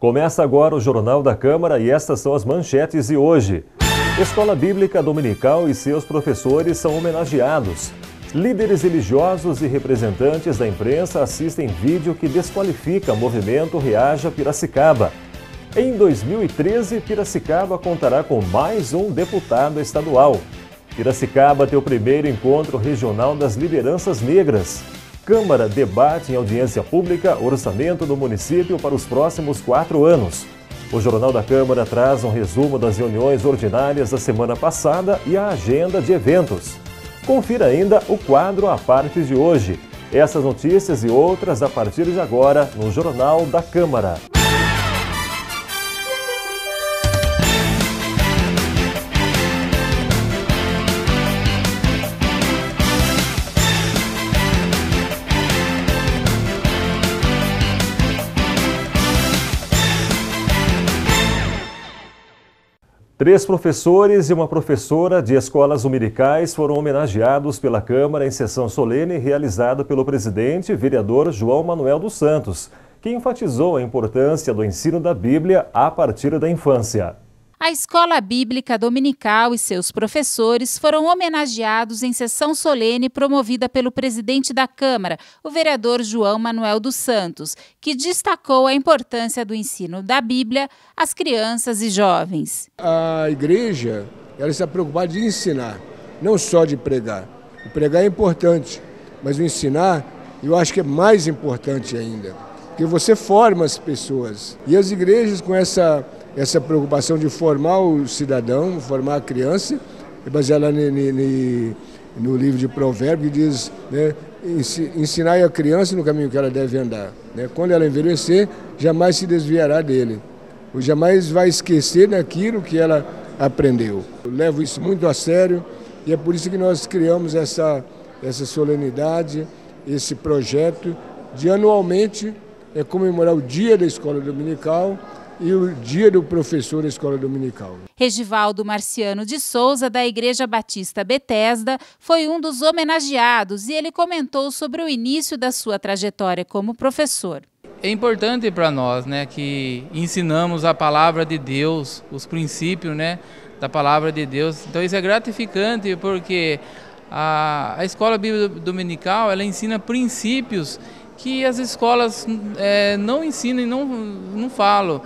Começa agora o Jornal da Câmara e estas são as manchetes de hoje. Escola Bíblica Dominical e seus professores são homenageados. Líderes religiosos e representantes da imprensa assistem vídeo que desqualifica movimento Reaja Piracicaba. Em 2013, Piracicaba contará com mais um deputado estadual. Piracicaba tem o primeiro encontro regional das lideranças negras. Câmara debate em audiência pública orçamento do município para os próximos 4 anos. O Jornal da Câmara traz um resumo das reuniões ordinárias da semana passada e a agenda de eventos. Confira ainda o quadro à parte de hoje. Essas notícias e outras a partir de agora no Jornal da Câmara. Três professores e uma professora de escolas dominicais foram homenageados pela Câmara em sessão solene realizada pelo presidente, vereador João Manuel dos Santos, que enfatizou a importância do ensino da Bíblia a partir da infância. A Escola Bíblica Dominical e seus professores foram homenageados em sessão solene promovida pelo presidente da Câmara, o vereador João Manuel dos Santos, que destacou a importância do ensino da Bíblia às crianças e jovens. A igreja ela está preocupada de ensinar, não só de pregar. O pregar é importante, mas o ensinar eu acho que é mais importante ainda, porque você forma as pessoas. E as igrejas com essa preocupação de formar o cidadão, formar a criança, é baseada no livro de Provérbios, que diz, né, ensinar a criança no caminho que ela deve andar. Né? Quando ela envelhecer, jamais se desviará dele, ou jamais vai esquecer daquilo que ela aprendeu. Eu levo isso muito a sério e é por isso que nós criamos essa solenidade, esse projeto de anualmente comemorar o Dia da Escola Dominical e o Dia do Professor da Escola Dominical. Regivaldo Marciano de Souza, da Igreja Batista Betesda, foi um dos homenageados e ele comentou sobre o início da sua trajetória como professor. É importante para nós, né, que ensinamos a palavra de Deus, os princípios, né, da palavra de Deus. Então isso é gratificante porque a Escola Bíblica Dominical ela ensina princípios que as escolas não ensinam e não falam.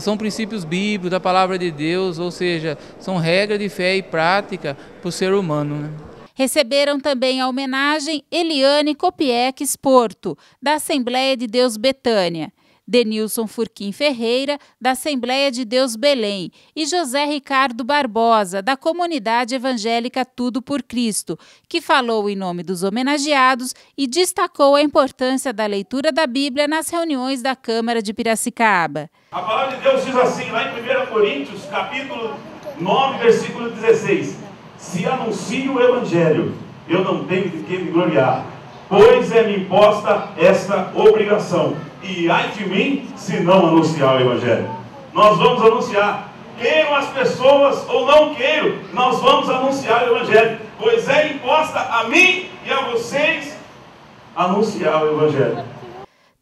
São princípios bíblicos da palavra de Deus, ou seja, são regras de fé e prática para o ser humano, né? Receberam também a homenagem Eliane Copieques Porto, da Assembleia de Deus Betânia, Denilson Furquim Ferreira, da Assembleia de Deus Belém, e José Ricardo Barbosa, da Comunidade Evangélica Tudo por Cristo, que falou em nome dos homenageados e destacou a importância da leitura da Bíblia nas reuniões da Câmara de Piracicaba. A palavra de Deus diz assim, lá em 1 Coríntios, capítulo 9, versículo 16. Se anuncio o Evangelho, eu não tenho de que me gloriar, pois é-me imposta esta obrigação. E ai de mim, se não anunciar o Evangelho. Nós vamos anunciar. Queiram as pessoas ou não queiram, nós vamos anunciar o Evangelho. Pois é imposta a mim e a vocês anunciar o Evangelho.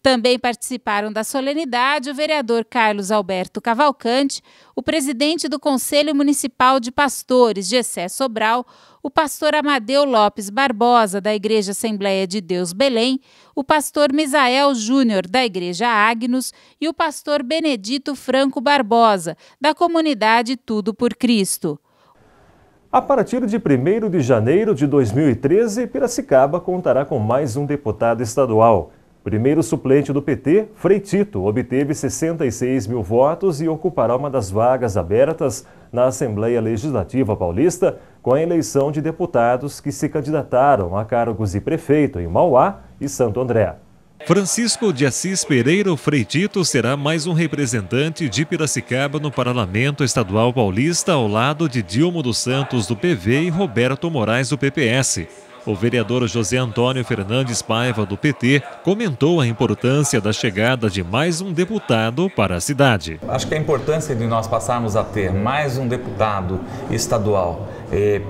Também participaram da solenidade o vereador Carlos Alberto Cavalcante, o presidente do Conselho Municipal de Pastores, Gessé Sobral, o pastor Amadeu Lopes Barbosa, da Igreja Assembleia de Deus Belém, o pastor Misael Júnior, da Igreja Agnus, e o pastor Benedito Franco Barbosa, da Comunidade Tudo por Cristo. A partir de 1º de janeiro de 2013, Piracicaba contará com mais um deputado estadual. Primeiro suplente do PT, Frei Tito, obteve 66 mil votos e ocupará uma das vagas abertas na Assembleia Legislativa Paulista com a eleição de deputados que se candidataram a cargos de prefeito em Mauá e Santo André. Francisco de Assis Pereira, Frei Tito, será mais um representante de Piracicaba no Parlamento Estadual Paulista ao lado de Dilma dos Santos, do PV, e Roberto Moraes, do PPS. O vereador José Antônio Fernandes Paiva, do PT, comentou a importância da chegada de mais um deputado para a cidade. Acho que a importância de nós passarmos a ter mais um deputado estadual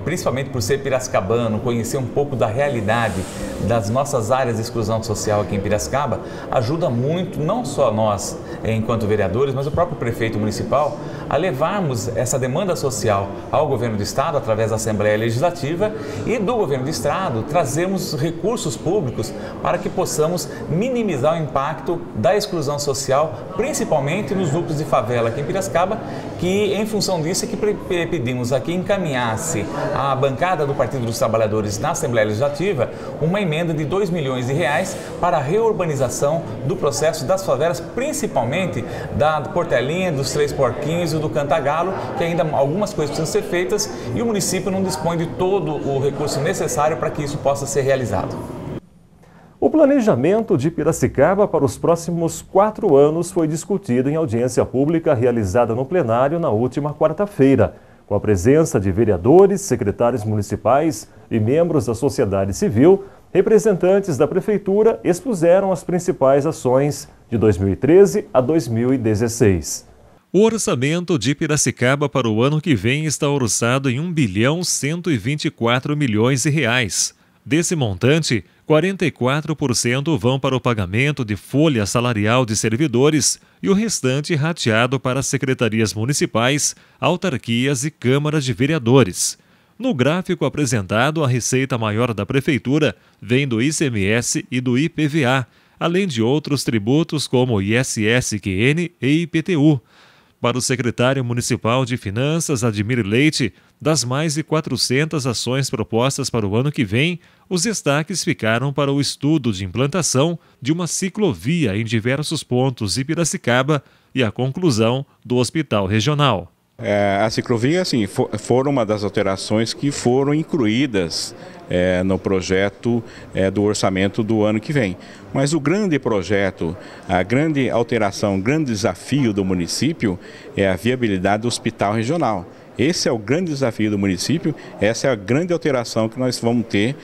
principalmente por ser piracicabano, conhecer um pouco da realidade das nossas áreas de exclusão social aqui em Piracicaba, ajuda muito, não só nós, enquanto vereadores, mas o próprio prefeito municipal, a levarmos essa demanda social ao governo do estado, através da Assembleia Legislativa, e do governo do estado trazermos recursos públicos para que possamos minimizar o impacto da exclusão social, principalmente nos núcleos de favela aqui em Piracicaba, que em função disso é que pedimos aqui encaminhasse a bancada do Partido dos Trabalhadores na Assembleia Legislativa uma emenda de R$2 milhões para a reurbanização do processo das favelas, principalmente da Portelinha, dos Três Porquinhos e do Cantagalo, que ainda algumas coisas precisam ser feitas e o município não dispõe de todo o recurso necessário para que isso possa ser realizado. O planejamento de Piracicaba para os próximos 4 anos foi discutido em audiência pública realizada no plenário na última quarta-feira, com a presença de vereadores, secretários municipais e membros da sociedade civil. Representantes da Prefeitura expuseram as principais ações de 2013 a 2016. O orçamento de Piracicaba para o ano que vem está orçado em R$1.124 bilhões. Desse montante, 44% vão para o pagamento de folha salarial de servidores e o restante rateado para secretarias municipais, autarquias e câmaras de vereadores. No gráfico apresentado, a receita maior da Prefeitura vem do ICMS e do IPVA, além de outros tributos como ISS-QN e IPTU. Para o secretário municipal de Finanças, Admir Leite, das mais de 400 ações propostas para o ano que vem, os destaques ficaram para o estudo de implantação de uma ciclovia em diversos pontos de Piracicaba e a conclusão do hospital regional. A ciclovia, assim, foram uma das alterações que foram incluídas no projeto do orçamento do ano que vem. Mas o grande projeto, a grande alteração, o grande desafio do município é a viabilidade do hospital regional. Esse é o grande desafio do município, essa é a grande alteração que nós vamos ter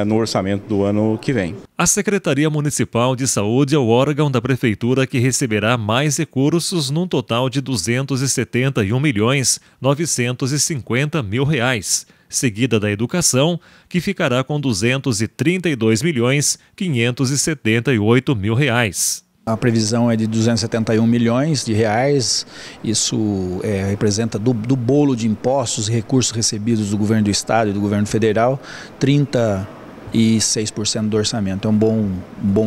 no orçamento do ano que vem. A Secretaria Municipal de Saúde é o órgão da Prefeitura que receberá mais recursos num total de R$271.950.000, seguida da Educação, que ficará com R$232.578.000. A previsão é de R$271 milhões, isso representa do bolo de impostos e recursos recebidos do governo do estado e do governo federal, 36% do orçamento. É um bom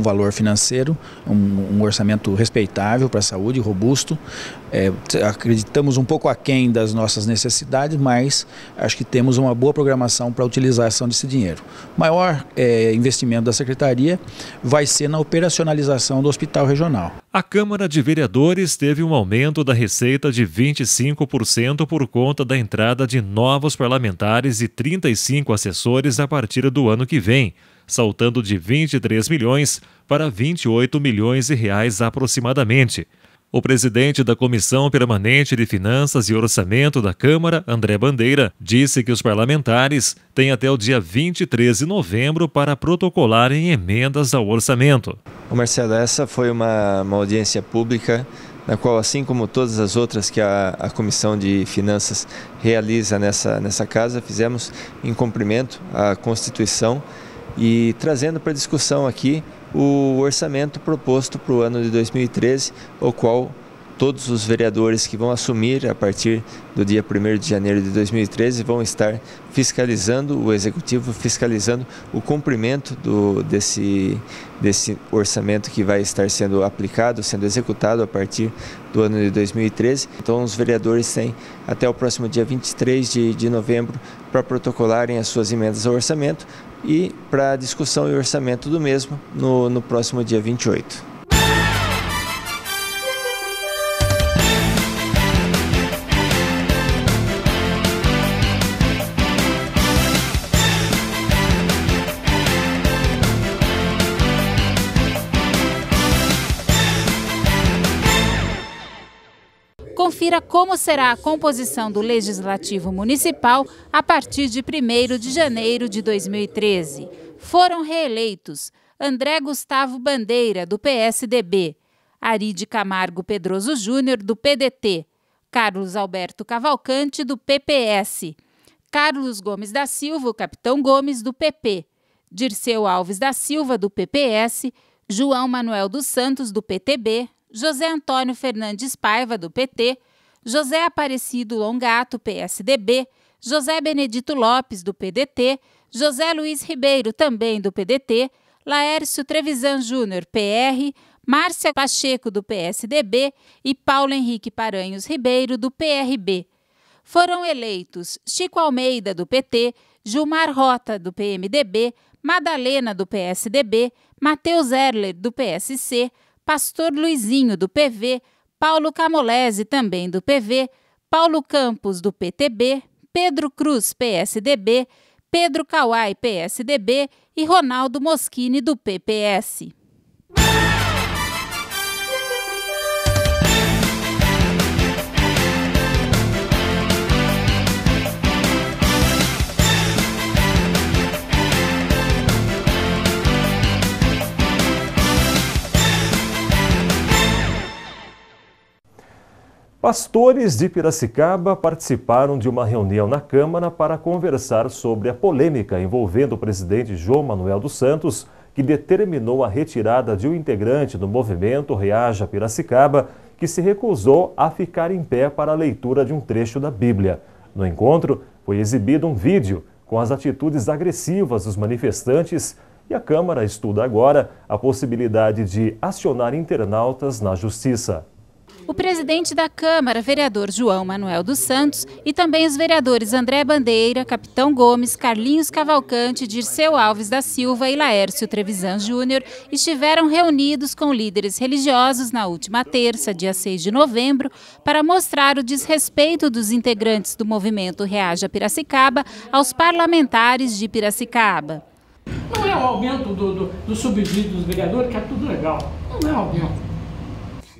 valor financeiro, um orçamento respeitável para a saúde, robusto. Acreditamos um pouco aquém das nossas necessidades, mas acho que temos uma boa programação para a utilização desse dinheiro. O maior investimento da Secretaria vai ser na operacionalização do Hospital Regional. A Câmara de Vereadores teve um aumento da receita de 25% por conta da entrada de novos parlamentares e 35 assessores a partir do ano que vem, saltando de 23 milhões para 28 milhões de reais aproximadamente. O presidente da Comissão Permanente de Finanças e Orçamento da Câmara, André Bandeira, disse que os parlamentares têm até o dia 23 de novembro para protocolarem emendas ao orçamento. Marcelo, essa foi uma audiência pública na qual, assim como todas as outras que a Comissão de Finanças realiza nessa casa, fizemos em cumprimento à Constituição e trazendo para discussão aqui o orçamento proposto para o ano de 2013, o qual todos os vereadores que vão assumir a partir do dia 1º de janeiro de 2013 vão estar fiscalizando o Executivo, fiscalizando o cumprimento desse orçamento que vai estar sendo aplicado, sendo executado a partir do ano de 2013. Então os vereadores têm até o próximo dia 23 de novembro para protocolarem as suas emendas ao orçamento e para discussão e orçamento do mesmo no próximo dia 28. Confira como será a composição do Legislativo Municipal a partir de 1º de janeiro de 2013. Foram reeleitos André Gustavo Bandeira, do PSDB, Aride Camargo Pedroso Júnior, do PDT, Carlos Alberto Cavalcante, do PPS, Carlos Gomes da Silva, o capitão Gomes, do PP, Dirceu Alves da Silva, do PPS, João Manuel dos Santos, do PTB, José Antônio Fernandes Paiva, do PT, José Aparecido Longato, PSDB, José Benedito Lopes, do PDT, José Luiz Ribeiro, também do PDT, Laércio Trevisan Júnior, PR, Márcia Pacheco, do PSDB e Paulo Henrique Paranhos Ribeiro, do PRB. Foram eleitos Chico Almeida, do PT, Gilmar Rota, do PMDB, Madalena, do PSDB, Matheus Erler, do PSC, Pastor Luizinho, do PV, Paulo Camolese, também do PV, Paulo Campos, do PTB, Pedro Cruz, PSDB, Pedro Kawai, PSDB e Ronaldo Moschini, do PPS. Pastores de Piracicaba participaram de uma reunião na Câmara para conversar sobre a polêmica envolvendo o presidente João Manuel dos Santos, que determinou a retirada de um integrante do movimento Reaja Piracicaba, que se recusou a ficar em pé para a leitura de um trecho da Bíblia. No encontro, foi exibido um vídeo com as atitudes agressivas dos manifestantes e a Câmara estuda agora a possibilidade de acionar internautas na Justiça. O presidente da Câmara, vereador João Manuel dos Santos, e também os vereadores André Bandeira, Capitão Gomes, Carlinhos Cavalcante, Dirceu Alves da Silva e Laércio Trevisan Júnior estiveram reunidos com líderes religiosos na última terça, dia 6 de novembro, para mostrar o desrespeito dos integrantes do movimento Reaja Piracicaba aos parlamentares de Piracicaba. Não é o aumento do subsídio dos vereadores, que é tudo legal. Não é o aumento.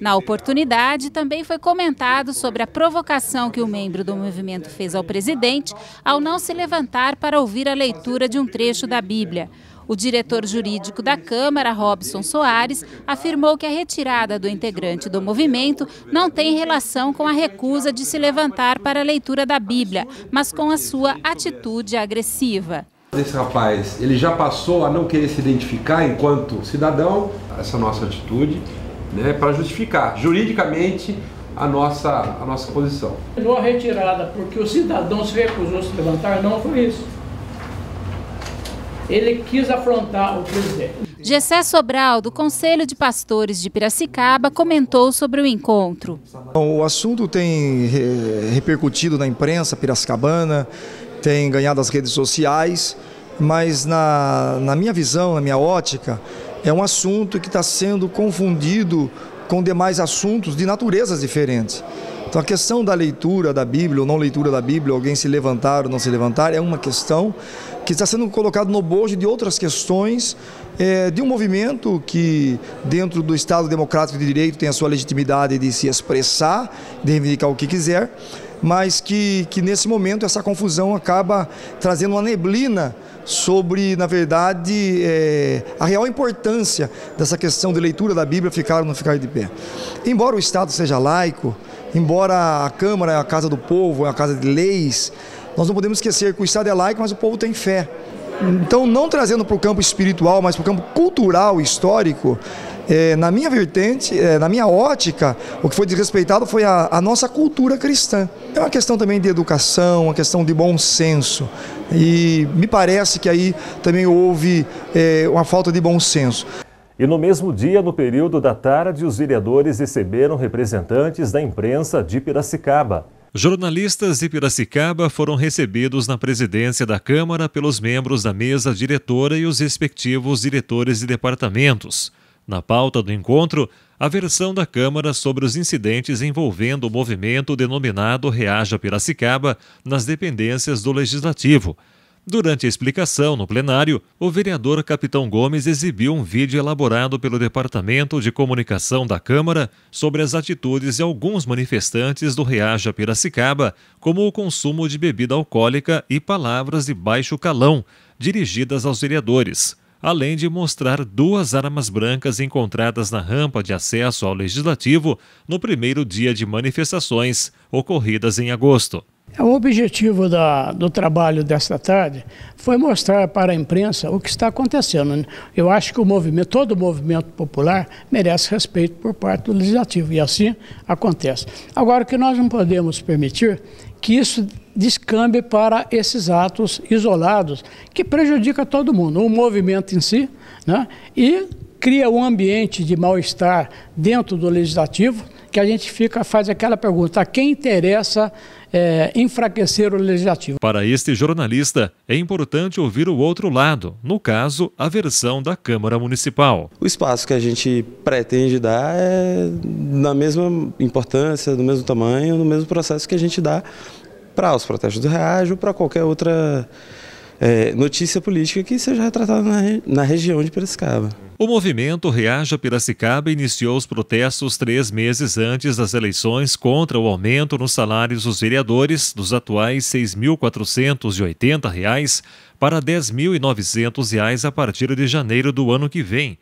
Na oportunidade, também foi comentado sobre a provocação que o membro do movimento fez ao presidente ao não se levantar para ouvir a leitura de um trecho da Bíblia. O diretor jurídico da Câmara, Robson Soares, afirmou que a retirada do integrante do movimento não tem relação com a recusa de se levantar para a leitura da Bíblia, mas com a sua atitude agressiva. Esse rapaz, ele já passou a não querer se identificar enquanto cidadão, essa nossa atitude, para justificar juridicamente a nossa posição. A retirada porque o cidadão se recusou a se levantar, não foi isso. Ele quis afrontar o presidente. Gessé Sobral, do Conselho de Pastores de Piracicaba, comentou sobre o encontro. O assunto tem repercutido na imprensa piracicabana, tem ganhado as redes sociais, mas na minha visão, na minha ótica, é um assunto que está sendo confundido com demais assuntos de naturezas diferentes. Então a questão da leitura da Bíblia ou não leitura da Bíblia, alguém se levantar ou não se levantar, é uma questão que está sendo colocado no bojo de outras questões de um movimento que dentro do Estado Democrático de Direito tem a sua legitimidade de se expressar, de reivindicar o que quiser, mas que nesse momento essa confusão acaba trazendo uma neblina sobre, na verdade, a real importância dessa questão de leitura da Bíblia, ficar ou não ficar de pé. Embora o Estado seja laico, embora a Câmara é a casa do povo, é a casa de leis, nós não podemos esquecer que o Estado é laico, mas o povo tem fé. Então, não trazendo para o campo espiritual, mas para o campo cultural, histórico, na minha vertente, na minha ótica, o que foi desrespeitado foi a nossa cultura cristã. É uma questão também de educação, uma questão de bom senso. E me parece que aí também houve uma falta de bom senso. E no mesmo dia, no período da tarde, os vereadores receberam representantes da imprensa de Piracicaba. Jornalistas de Piracicaba foram recebidos na presidência da Câmara pelos membros da mesa diretora e os respectivos diretores de departamentos. Na pauta do encontro, a versão da Câmara sobre os incidentes envolvendo o movimento denominado Reaja Piracicaba nas dependências do Legislativo. Durante a explicação no plenário, o vereador Capitão Gomes exibiu um vídeo elaborado pelo Departamento de Comunicação da Câmara sobre as atitudes de alguns manifestantes do Reaja Piracicaba, como o consumo de bebida alcoólica e palavras de baixo calão, dirigidas aos vereadores, além de mostrar 2 armas brancas encontradas na rampa de acesso ao Legislativo no primeiro dia de manifestações, ocorridas em agosto. O objetivo do trabalho desta tarde foi mostrar para a imprensa o que está acontecendo, né? Eu acho que todo o movimento popular merece respeito por parte do Legislativo, e assim acontece. Agora, o que nós não podemos permitir que isso descambe para esses atos isolados que prejudicam todo mundo, o movimento em si, né? E cria um ambiente de mal-estar dentro do Legislativo, que a gente faz aquela pergunta: a quem interessa enfraquecer o Legislativo? Para este jornalista, é importante ouvir o outro lado, no caso, a versão da Câmara Municipal. O espaço que a gente pretende dar é na mesma importância, do mesmo tamanho, no mesmo processo que a gente dá para os protestos do Reage ou para qualquer outra notícia política que seja retratada na região de Piracicaba. O movimento Reaja Piracicaba iniciou os protestos 3 meses antes das eleições contra o aumento nos salários dos vereadores, dos atuais R$ 6.480 para R$ 10.900 a partir de janeiro do ano que vem.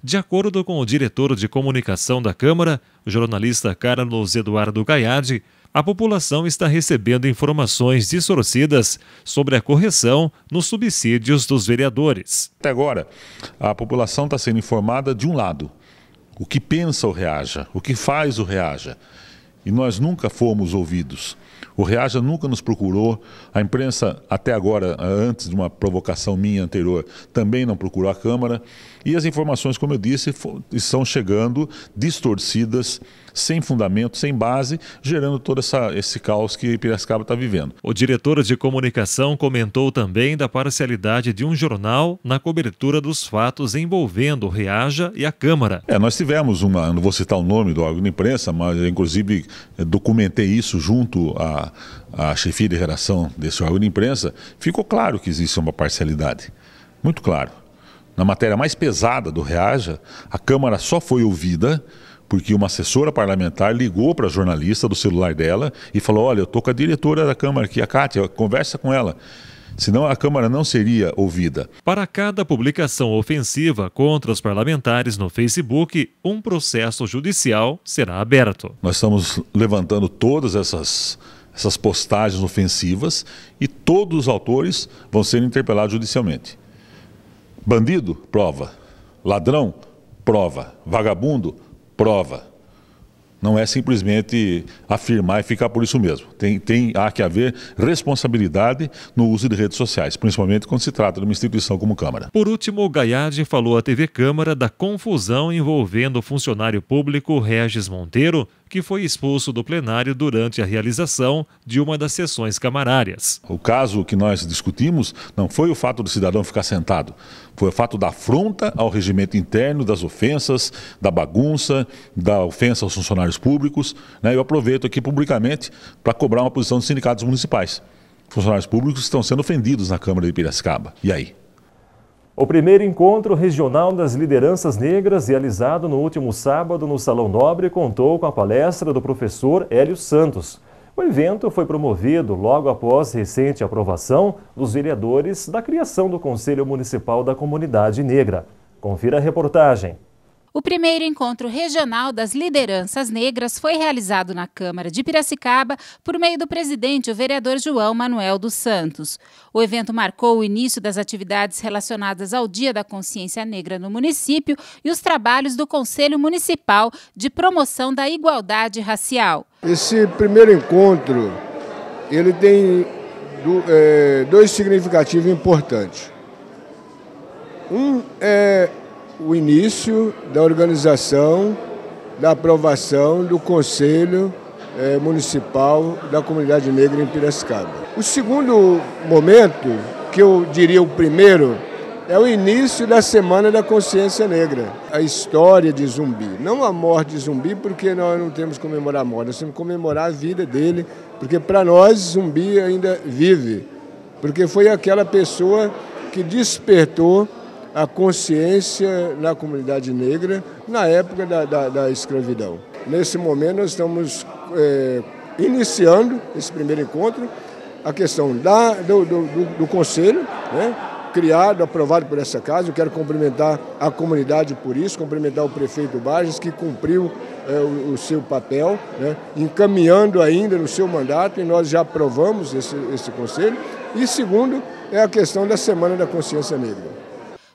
De acordo com o diretor de comunicação da Câmara, o jornalista Carlos Eduardo Gaiardi, a população está recebendo informações distorcidas sobre a correção nos subsídios dos vereadores. Até agora, a população está sendo informada de um lado, o que pensa o Reaja, o que faz o Reaja. E nós nunca fomos ouvidos. O Reaja nunca nos procurou, a imprensa até agora, antes de uma provocação minha anterior, também não procurou a Câmara. E as informações, como eu disse, estão chegando distorcidas, sem fundamento, sem base, gerando todo esse caos que Piracicaba está vivendo. O diretor de comunicação comentou também da parcialidade de um jornal na cobertura dos fatos envolvendo o Reaja e a Câmara. Nós tivemos não vou citar o nome do órgão de imprensa, mas eu, inclusive documentei isso junto à chefia de redação desse órgão de imprensa. Ficou claro que existe uma parcialidade, muito claro. Na matéria mais pesada do Reaja, a Câmara só foi ouvida porque uma assessora parlamentar ligou para a jornalista do celular dela e falou: olha, eu estou com a diretora da Câmara aqui, a Kátia, conversa com ela. Senão a Câmara não seria ouvida. Para cada publicação ofensiva contra os parlamentares no Facebook, um processo judicial será aberto. Nós estamos levantando todas essas postagens ofensivas e todos os autores vão ser interpelados judicialmente. Bandido? Prova. Ladrão? Prova. Vagabundo? Prova. Não é simplesmente afirmar e ficar por isso mesmo. Há que haver responsabilidade no uso de redes sociais, principalmente quando se trata de uma instituição como Câmara. Por último, o Gaiardi falou à TV Câmara da confusão envolvendo o funcionário público Regis Monteiro, que foi expulso do plenário durante a realização de uma das sessões camarárias. O caso que nós discutimos não foi o fato do cidadão ficar sentado, foi o fato da afronta ao regimento interno, das ofensas, da bagunça, da ofensa aos funcionários públicos. Eu aproveito aqui publicamente para cobrar uma posição dos sindicatos municipais. Funcionários públicos estão sendo ofendidos na Câmara de Piracicaba. E aí? O primeiro encontro regional das lideranças negras, realizado no último sábado no Salão Nobre, contou com a palestra do professor Hélio Santos. O evento foi promovido logo após recente aprovação dos vereadores da criação do Conselho Municipal da Comunidade Negra. Confira a reportagem. O primeiro encontro regional das lideranças negras foi realizado na Câmara de Piracicaba por meio do presidente, o vereador João Manuel dos Santos. O evento marcou o início das atividades relacionadas ao Dia da Consciência Negra no município e os trabalhos do Conselho Municipal de Promoção da Igualdade Racial. Esse primeiro encontro, ele tem dois significativos importantes. Um é o início da organização, da aprovação do Conselho Municipal da Comunidade Negra em Piracicaba. O segundo momento, que eu diria o primeiro, é o início da Semana da Consciência Negra. A história de Zumbi, não a morte de Zumbi, porque nós não temos que comemorar a morte, nós temos que comemorar a vida dele, porque para nós Zumbi ainda vive, porque foi aquela pessoa que despertou a consciência na comunidade negra na época da escravidão. Nesse momento nós estamos iniciando esse primeiro encontro, a questão do Conselho, criado, aprovado por essa casa. Eu quero cumprimentar a comunidade por isso, cumprimentar o prefeito Barjas, que cumpriu o seu papel, né, encaminhando ainda no seu mandato, e nós já aprovamos esse conselho. E segundo, é a questão da Semana da Consciência Negra.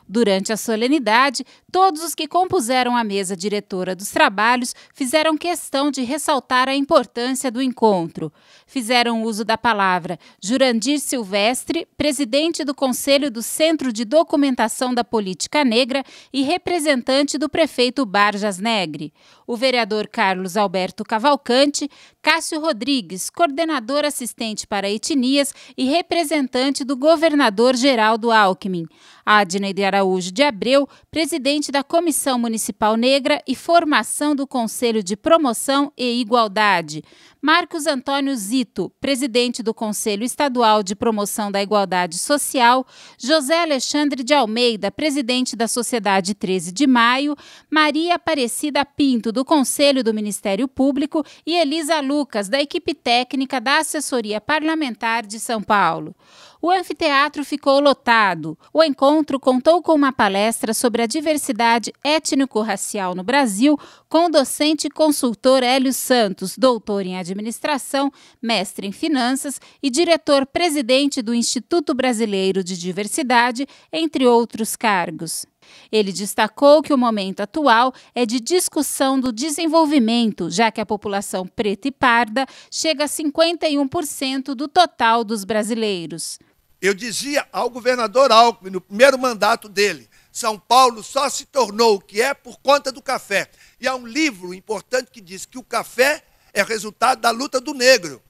Durante a solenidade, todos os que compuseram a mesa diretora dos trabalhos fizeram questão de ressaltar a importância do encontro. Fizeram uso da palavra Jurandir Silvestre, presidente do Conselho do Centro de Documentação da Política Negra e representante do prefeito Barjas Negre, o vereador Carlos Alberto Cavalcante, Cássio Rodrigues, coordenador assistente para etnias e representante do governador Geraldo Alckmin, Adnei de Araújo de Abreu, presidente da Comissão Municipal Negra e Formação do Conselho de Promoção e Igualdade, Marcos Antônio Zito, presidente do Conselho Estadual de Promoção da Igualdade Social, José Alexandre de Almeida, presidente da Sociedade 13 de Maio, Maria Aparecida Pinto, do Conselho do Ministério Público e Elisa Lucas, da equipe técnica da Assessoria Parlamentar de São Paulo. O anfiteatro ficou lotado. O encontro contou com uma palestra sobre a diversidade étnico-racial no Brasil com o docente e consultor Hélio Santos, doutor em administração, mestre em finanças e diretor-presidente do Instituto Brasileiro de Diversidade, entre outros cargos. Ele destacou que o momento atual é de discussão do desenvolvimento, já que a população preta e parda chega a 51% do total dos brasileiros. Eu dizia ao governador Alckmin, no primeiro mandato dele, São Paulo só se tornou o que é por conta do café. E há um livro importante que diz que o café é resultado da luta do negro.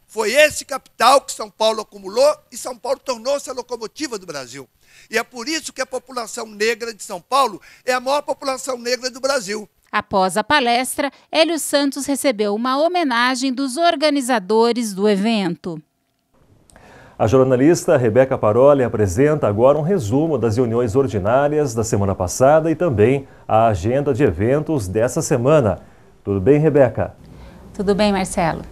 Foi esse capital que São Paulo acumulou e São Paulo tornou-se a locomotiva do Brasil. E é por isso que a população negra de São Paulo é a maior população negra do Brasil. Após a palestra, Hélio Santos recebeu uma homenagem dos organizadores do evento. A jornalista Rebeca Paroli apresenta agora um resumo das reuniões ordinárias da semana passada e também a agenda de eventos dessa semana. Tudo bem, Rebeca? Tudo bem, Marcelo.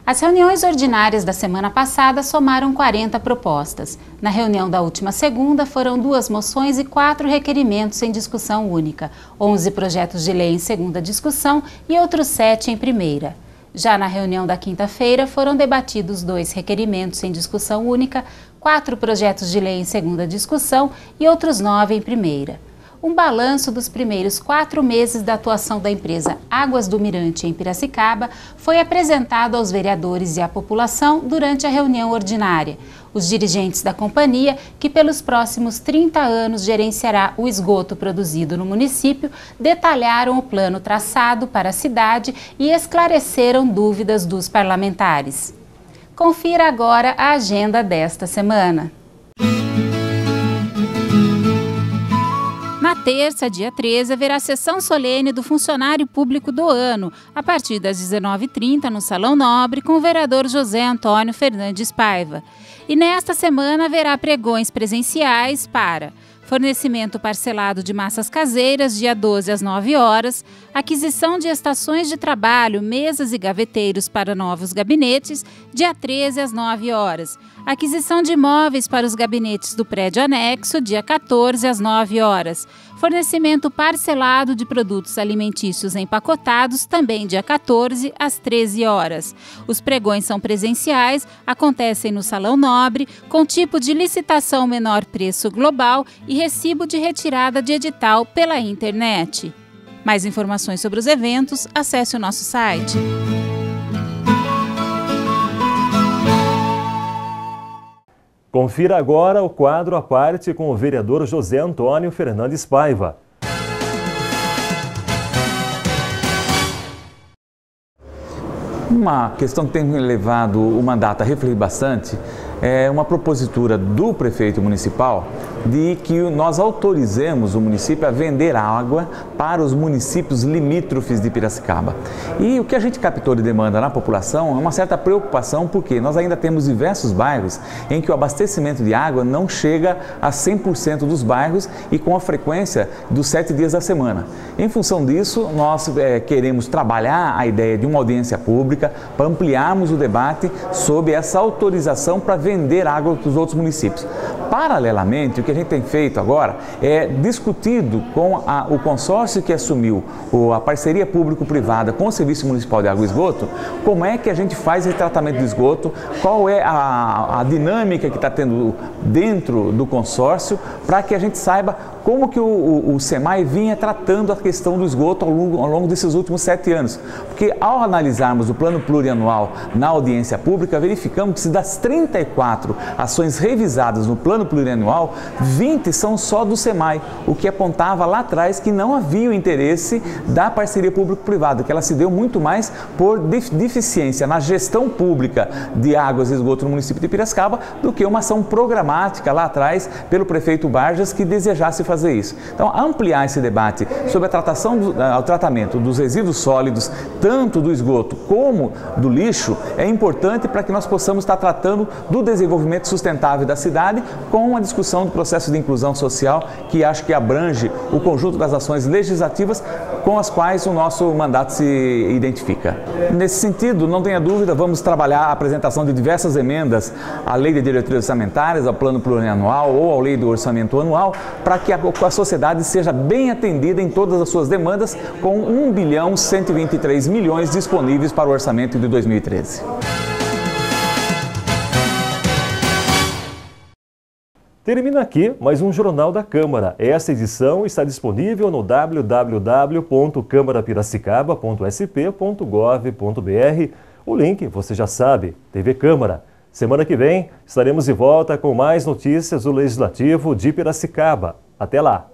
As reuniões ordinárias da semana passada somaram 40 propostas. Na reunião da última segunda, foram 2 moções e 4 requerimentos em discussão única, 11 projetos de lei em segunda discussão e outros 7 em primeira. Já na reunião da quinta-feira, foram debatidos 2 requerimentos em discussão única, 4 projetos de lei em segunda discussão e outros 9 em primeira. Um balanço dos primeiros 4 meses da atuação da empresa Águas do Mirante em Piracicaba foi apresentado aos vereadores e à população durante a reunião ordinária. Os dirigentes da companhia, que pelos próximos 30 anos gerenciará o esgoto produzido no município, detalharam o plano traçado para a cidade e esclareceram dúvidas dos parlamentares. Confira agora a agenda desta semana. Na terça, dia 13, haverá sessão solene do funcionário público do ano, a partir das 19h30 no Salão Nobre, com o vereador José Antônio Fernandes Paiva. E nesta semana haverá pregões presenciais para fornecimento parcelado de massas caseiras, dia 12 às 9 horas, aquisição de estações de trabalho, mesas e gaveteiros para novos gabinetes, dia 13 às 9 horas, aquisição de imóveis para os gabinetes do prédio anexo, dia 14 às 9 horas, fornecimento parcelado de produtos alimentícios empacotados, também dia 14 às 13 horas. Os pregões são presenciais, acontecem no Salão Nobre, com tipo de licitação menor preço global e recibo de retirada de edital pela internet. Mais informações sobre os eventos, acesse o nosso site. Confira agora o quadro à parte com o vereador José Antônio Fernandes Paiva. Uma questão que tem levado o mandato a refletir bastante é uma propositura do prefeito municipal de que nós autorizemos o município a vender água para os municípios limítrofes de Piracicaba. E o que a gente captou de demanda na população é uma certa preocupação, porque nós ainda temos diversos bairros em que o abastecimento de água não chega a 100% dos bairros e com a frequência dos 7 dias da semana. Em função disso, nós queremos trabalhar a ideia de uma audiência pública para ampliarmos o debate sobre essa autorização para vender água para os outros municípios. paralelamente, o que a gente tem feito agora é discutido com o consórcio que assumiu a parceria público-privada com o Serviço Municipal de Água e Esgoto, como é que a gente faz esse tratamento do esgoto, qual é a dinâmica que está tendo dentro do consórcio, para que a gente saiba como que o SEMAI vinha tratando a questão do esgoto ao longo desses últimos 7 anos. Porque ao analisarmos o plano plurianual na audiência pública, verificamos que se das 34 ações revisadas no plano plurianual, 20 são só do SEMAI, o que apontava lá atrás que não havia o interesse da parceria público-privada, que ela se deu muito mais por deficiência na gestão pública de águas e esgoto no município de Piracicaba do que uma ação programática lá atrás pelo prefeito Barjas que desejasse fazer isso. Então, ampliar esse debate sobre a o tratamento dos resíduos sólidos, tanto do esgoto como do lixo, é importante para que nós possamos estar tratando do desenvolvimento sustentável da cidade com uma discussão do processo de inclusão social que acho que abrange o conjunto das ações legislativas com as quais o nosso mandato se identifica. Nesse sentido, não tenha dúvida, vamos trabalhar a apresentação de diversas emendas à Lei de Diretrizes Orçamentárias, ao Plano Plurianual ou à Lei do Orçamento Anual, para que a sociedade seja bem atendida em todas as suas demandas, com 1.123 bilhões disponíveis para o orçamento de 2013. Termina aqui mais um Jornal da Câmara. Esta edição está disponível no www.câmarapiracicaba.sp.gov.br. O link você já sabe, TV Câmara. Semana que vem estaremos de volta com mais notícias do Legislativo de Piracicaba. Até lá!